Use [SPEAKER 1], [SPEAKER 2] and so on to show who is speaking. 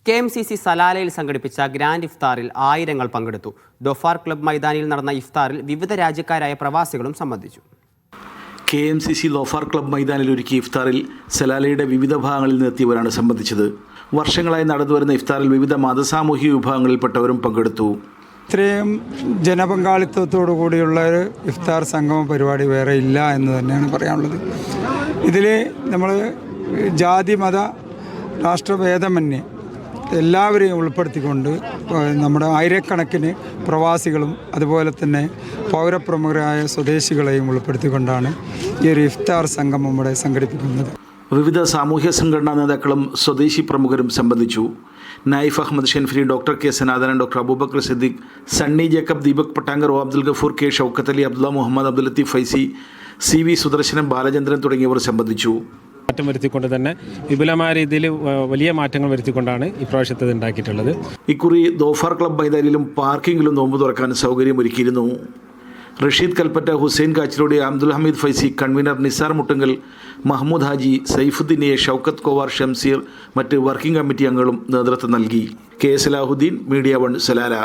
[SPEAKER 1] KMCC സലാലയിൽ സംഘടിപ്പിച്ച grand ഇഫ്താറിൽ ആയിരങ്ങൾ പങ്കെടുത്തു. ദോഫാർ ക്ലബ് മൈതാനിയിൽ നടന്ന ഇഫ്താറിൽ വിവിധ രാജ്യക്കാരായ പ്രവാസികളും സംബന്ധിച്ചു.
[SPEAKER 2] KMCC ലോഫാർ ക്ലബ് മൈതാനിൽ ഒരുക്കിയ ഇഫ്താറിൽ സലാലയുടെ വിവിധ ഭാഗങ്ങളിൽ നിന്നെത്തിയവരാണ് സംബന്ധിച്ചത്. വർഷങ്ങളായി നടന്നുവരുന്ന ഇഫ്താറിൽ വിവിധ മതസാമൂഹിക വിഭാഗങ്ങളിൽപ്പെട്ടവരും പങ്കെടുത്തു.
[SPEAKER 3] ഇത്രയും ജനപങ്കാളിത്തത്തോടു കൂടിയുള്ള ഒരു ഇഫ്താർ സംഗമ പരിപാടി വേറെ ഇല്ല എന്ന് തന്നെയാണ് പറയാനുള്ളത്. ഇതിൽ നമ്മൾ ജാതി മത രാഷ്ട്രഭേദമന്യേ എല്ലാവരെയും ഉൾപ്പെടുത്തിക്കൊണ്ട് നമ്മുടെ ആയിരക്കണക്കിന് പ്രവാസികളും അതുപോലെ തന്നെ പൗരപ്രമുഖരായ സ്വദേശികളെയും ഉൾപ്പെടുത്തിക്കൊണ്ടാണ് ഈ ഒരു ഇഫ്താർ സംഗമം ഇവിടെ സംഘടിപ്പിക്കുന്നത്.
[SPEAKER 2] വിവിധ സാമൂഹ്യ സംഘടനാ നേതാക്കളും സ്വദേശി പ്രമുഖരും സംബന്ധിച്ചു. Naif Ahmed Shenfiri, doctor K Sanathanan, doctor Aboobacker Siddique, Sunny Jacob, Deepak Patankar, O Abdul Gafoor, K Shoukath Ali, Abdulla Muhammad, Abdul Latheef Faizy, CV Sudarshanam, Balachandran തുടങ്ങിയവർ സംബന്ധിച്ചു.
[SPEAKER 4] മാറ്റം വരുത്തിക്കൊണ്ട് തന്നെ വിപുലമായ രീതിയിൽ വലിയ മാറ്റങ്ങൾ വരുത്തിക്കൊണ്ടാണ് ഇപ്രാവശ്യത്തെ ഉണ്ടാക്കിയിട്ടുള്ളത്.
[SPEAKER 2] ഇക്കുറി ദോഫാർ ക്ലബ് മൈതാനിയിലും പാർക്കിങ്ങിലും നോമ്പ് തുറക്കാൻ സൗകര്യമൊരുക്കിയിരുന്നു. റഷീദ് കൽപ്പറ്റ, ഹുസൈൻ കാച്ചിലോടി, അബ്ദുൽ ഹമീദ് ഫൈസി, കൺവീനർ നിസാർ മുട്ടുങ്കൽ, മഹ്മൂദ് ഹാജി, സൈഫുദ്ദീൻ എ, ഷൗക്കത്ത് കോവാർ, ഷംസീർ, മറ്റ് വർക്കിംഗ് കമ്മിറ്റി അംഗങ്ങളും നേതൃത്വം നൽകി. K. Salahuddin, media 1, Salalah.